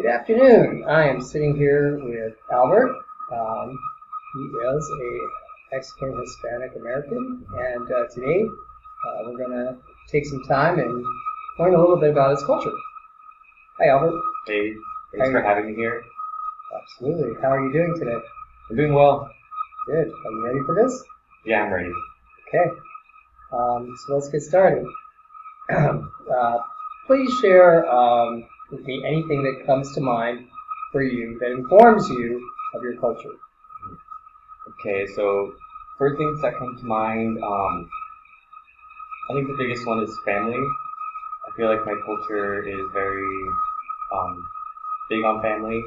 Good afternoon. I am sitting here with Albert. He is a Mexican Hispanic American, and today we're going to take some time and learn a little bit about his culture. Hi, Albert. Hey, thanks for having me here. Absolutely. How are you doing today? I'm doing well. Good. Are you ready for this? Yeah, I'm ready. Okay. So let's get started. Please share with me anything that comes to mind for you that informs you of your culture. Okay, so first things that come to mind, I think the biggest one is family. I feel like my culture is very big on family,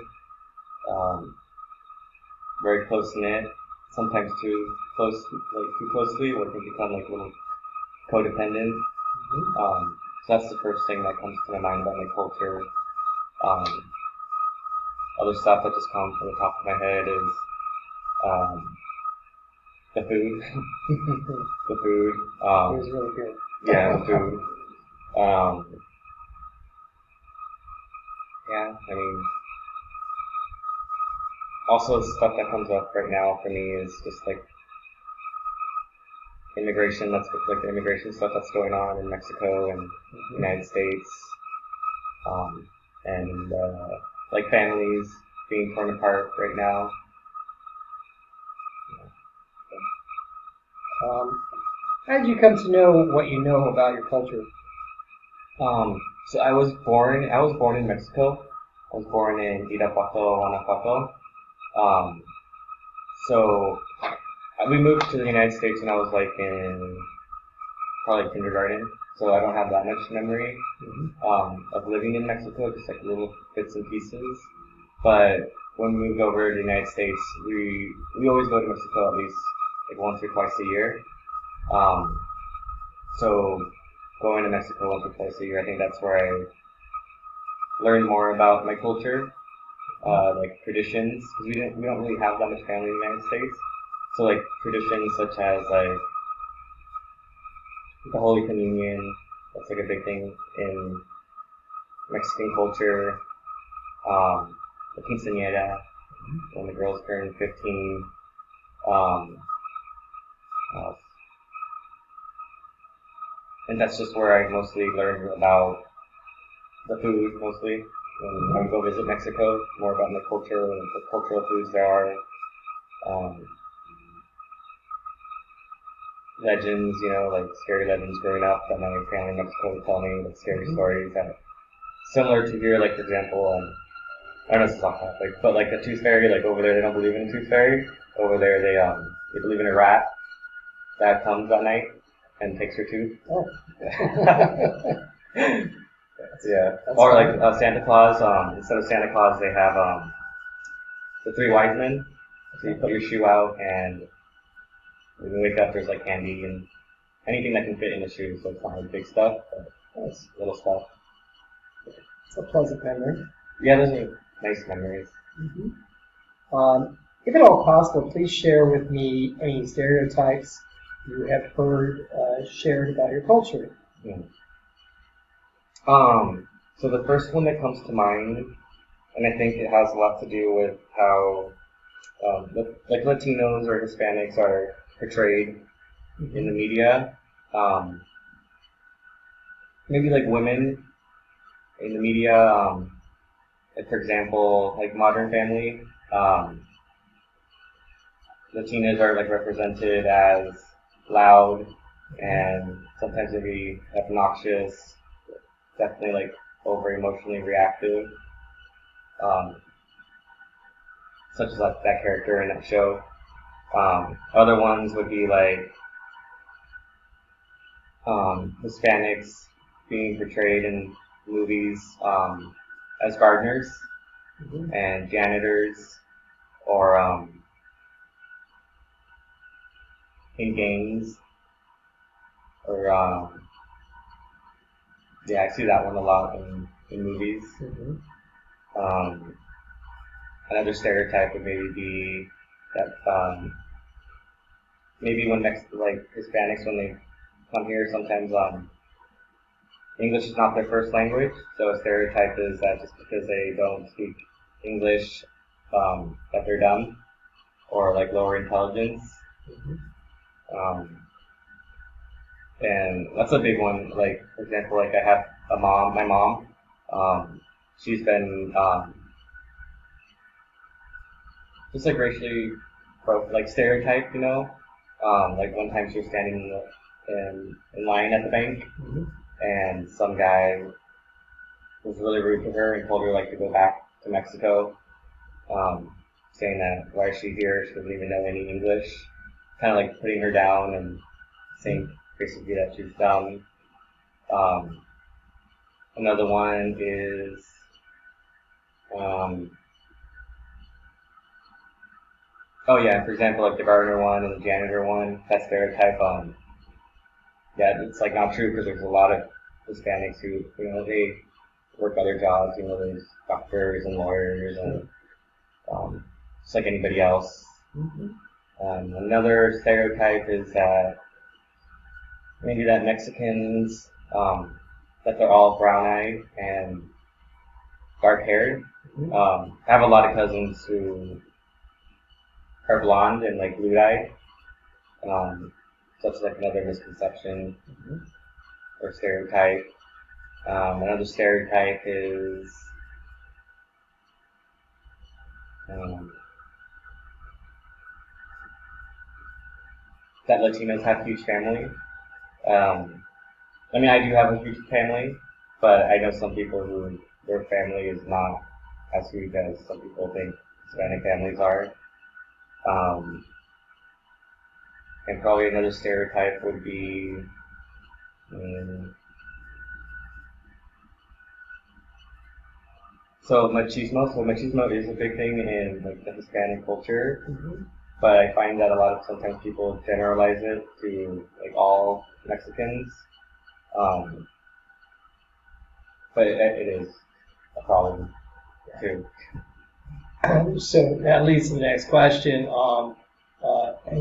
very close knit. Sometimes too closely, where it can become like a little codependent. Mm-hmm. So that's the first thing that comes to my mind about my culture. Other stuff that just comes from the top of my head is the food. The food. It was really good. Yeah, the food. Yeah, I mean, also the stuff that comes up right now for me is just like immigration. That's like the immigration stuff that's going on in Mexico and the United States, and like families being torn apart right now. How did you come to know what you know about your culture? So I was born in Mexico. I was born in Irapuato, Guanajuato. So we moved to the United States when I was like in probably kindergarten. So I don't have that much memory of living in Mexico, just like little bits and pieces. But when we moved over to the United States, we always go to Mexico at least like once or twice a year. So going to Mexico once or twice a year, I think that's where I learned more about my culture, like traditions, because we don't really have that much family in the United States. So like traditions such as like the Holy Communion, that's like a big thing in Mexican culture. The quinceañera, when the girls turn 15. And that's just where I mostly learned about the food, mostly. When I go visit Mexico, more about my culture and the cultural foods there are. Legends, like scary legends growing up that my family in Mexico would tell me, like scary stories that similar to here, like for example, I don't know if this is off topic, but like the tooth fairy, like over there they don't believe in a tooth fairy. Over there they believe in a rat that comes at night and takes your tooth. Oh. Yeah. Or like Santa Claus, instead of Santa Claus they have the three wise men. So you put your shoe out and when you wake up there's like candy and anything that can fit in the shoe, so it's not like big stuff, but it's little stuff. It's a pleasant memory. Yeah, those are nice memories. Mm-hmm. If at all possible, please share with me any stereotypes you have heard shared about your culture. Yeah. So the first one that comes to mind, and I think it has a lot to do with how like Latinos or Hispanics are portrayed in the media. Maybe like women in the media, like for example, like Modern Family, Latinas are like represented as loud and sometimes maybe obnoxious, definitely like over emotionally reactive, such as like that character in that show. Other ones would be like Hispanics being portrayed in movies as gardeners and janitors, or in gangs, or yeah, I see that one a lot in movies. Another stereotype would maybe be that maybe when like Hispanics when they come here, sometimes English is not their first language, so a stereotype is that just because they don't speak English, that they're dumb or like lower intelligence. And that's a big one. Like, for example, like I have my mom, she's been, just like racially, like stereotyped, you know? Like one time she was standing in line at the bank, and some guy was really rude to her and told her like to go back to Mexico, saying that why is she here? She doesn't even know any English, kind of like putting her down and saying basically that she's dumb. Another one is oh yeah, for example, like the gardener one and the janitor one, that stereotype. Yeah, it's like not true because there's a lot of Hispanics who, you know, they work other jobs. You know, there's doctors and lawyers and just like anybody else. Another stereotype is that maybe that Mexicans, that they're all brown-eyed and dark-haired. I have a lot of cousins who are blonde and like blue-eyed. So that's like another misconception or stereotype. Another stereotype is that Latinos have huge family. I mean, I do have a huge family, but I know some people who their family is not as huge as some people think Hispanic families are. And probably another stereotype would be so machismo. So machismo is a big thing in like the Hispanic culture, but I find that a lot of sometimes people generalize it to like all Mexicans. But it is a problem too. So that leads to the next question.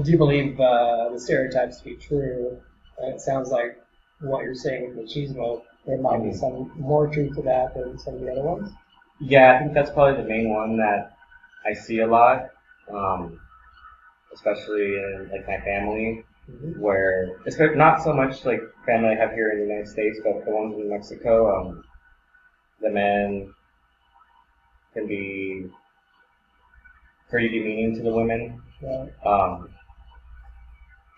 Do you believe the stereotypes to be true? And it sounds like what you're saying with machismo, there might be some more truth to that than some of the other ones. Yeah, I think that's probably the main one that I see a lot, especially in like my family, where it's not so much like family I have here in the United States, but the ones in Mexico, the men can be pretty demeaning to the women.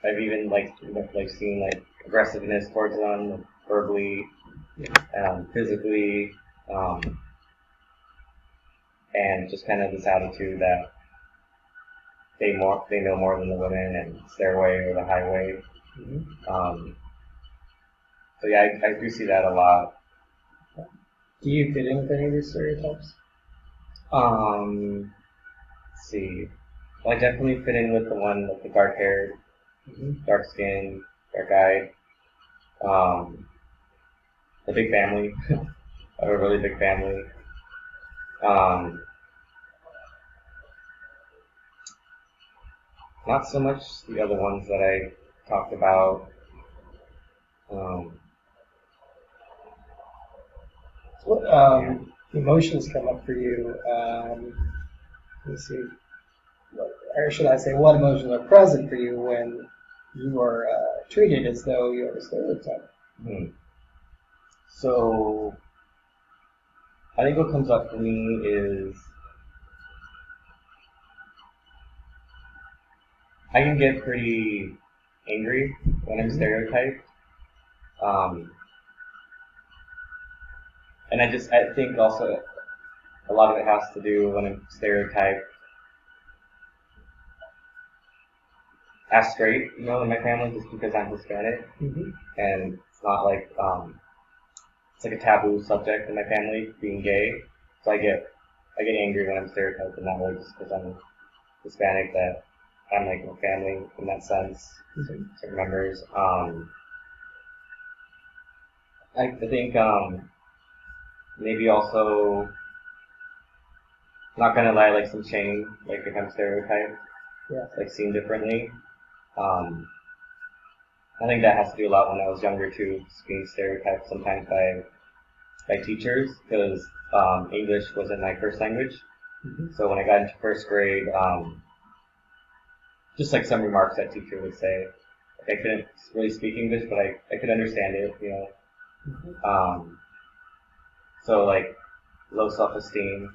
I've even like seen like aggressiveness towards them, verbally, physically, and just kind of this attitude that they know more than the women and it's their way or the highway. So yeah, I do see that a lot. Do you fit in with any of these stereotypes? Let's see. Well, I definitely fit in with the one with the dark hair, dark skin, dark eyed. A big family. I have a really big family. Not so much the other ones that I talked about. What emotions come up for you? Let's see. Or should I say, what emotions are present for you when you are treated as though you're a stereotype? So, I think what comes up for me is I can get pretty angry when I'm stereotyped. And I think also a lot of it has to do when I'm stereotyped as straight, you know, in my family just because I'm Hispanic. And it's not like, it's like a taboo subject in my family, being gay. So I get angry when I'm stereotyped in that way just because I'm Hispanic, that I'm like my family in that sense, certain members. I think, maybe also, not gonna lie, like some shame, like if I'm stereotyped, like seen differently. I think that has to do a lot when I was younger too, just being stereotyped sometimes by teachers, because English wasn't my first language. Mm-hmm. So when I got into first grade, just like some remarks that teacher would say, like I couldn't really speak English, but I could understand it, you know. Mm-hmm. So like low self-esteem,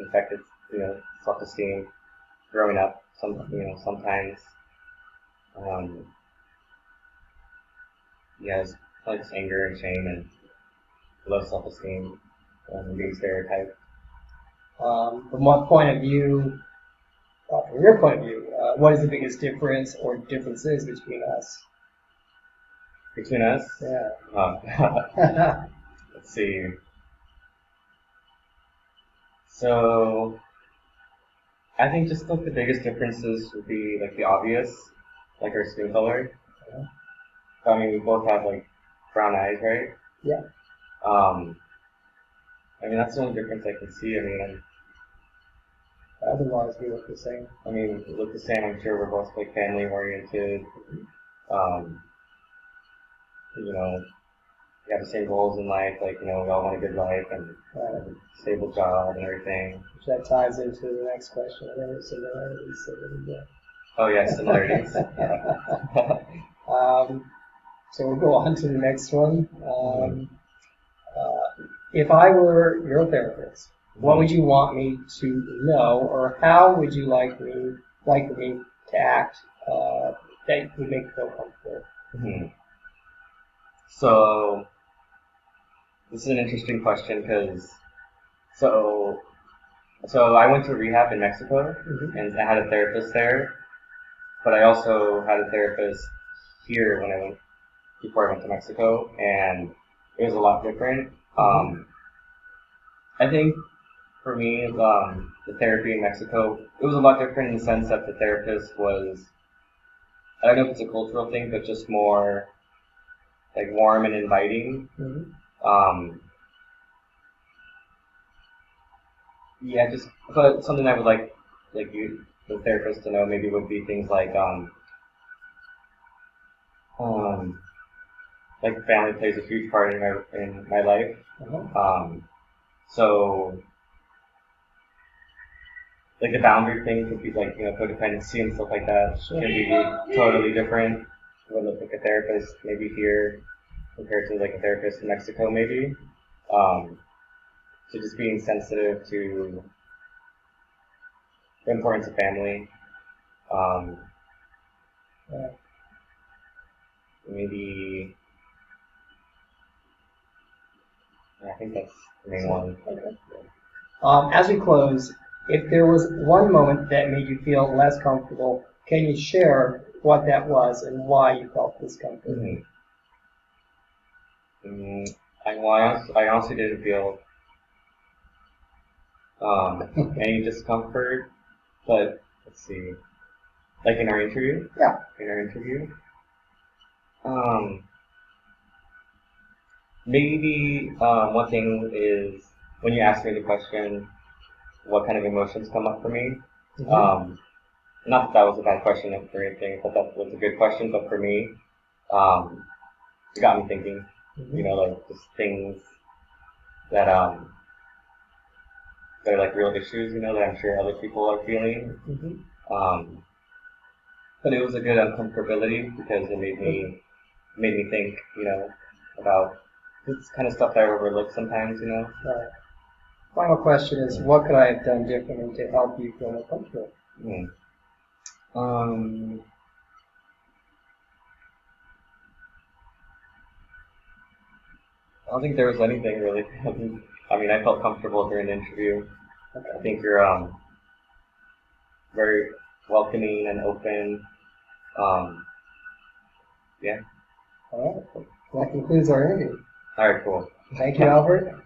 infected, you know, self-esteem growing up, sometimes, um, yeah, it's like this anger and shame and low self-esteem, being stereotyped. From what point of view, from your point of view, what is the biggest difference or differences between us? Between us? Yeah. Let's see. So, I think just like the biggest differences would be like the obvious, like our skin color. I mean, we both have like brown eyes, right? Yeah. I mean, that's the only difference I can see. I mean, Otherwise, we look the same. I mean, we look the same. I'm sure we're both like family oriented. You know, we have the same goals in life. Like, you know, we all want a good life and a stable job and everything. Which that ties into the next question. Are there similarities? So there we go. Oh yeah, similarities. So we'll go on to the next one. If I were your therapist, what would you want me to know, or how would you like me to act that would make you feel comfortable? Mm-hmm. So this is an interesting question because so I went to rehab in Mexico and I had a therapist there, but I also had a therapist here before I went to Mexico, and it was a lot different. I think for me, the therapy in Mexico, it was a lot different in the sense that the therapist was, I don't know if it's a cultural thing, but just more like warm and inviting. Yeah, but something I would like the therapist to know maybe would be things like family plays a huge part in my life. So like the boundary thing could be like, you know, codependency and stuff like that can be totally different with like a therapist maybe here compared to like a therapist in Mexico maybe. So just being sensitive to the importance of family. Maybe, I think that's the main one. Okay. As we close, if there was one moment that made you feel less comfortable, can you share what that was and why you felt discomfort? I honestly didn't feel any discomfort, but let's see, like in our interview. Yeah. In our interview. Maybe one thing is when you ask me the question, what kind of emotions come up for me? Not that was a bad question or anything, but that was a good question. But for me, it got me thinking. You know, like just things that they're like real issues. You know, that I'm sure other people are feeling. But it was a good uncomfortability because it made me think. You know, about this kind of stuff that I overlook sometimes. You know. Right. Final question is, what could I have done differently to help you feel more comfortable? I don't think there was anything really. I mean, I felt comfortable during the interview. I think you're very welcoming and open. Yeah. All right. That concludes our interview. All right, cool. Thank you, Albert.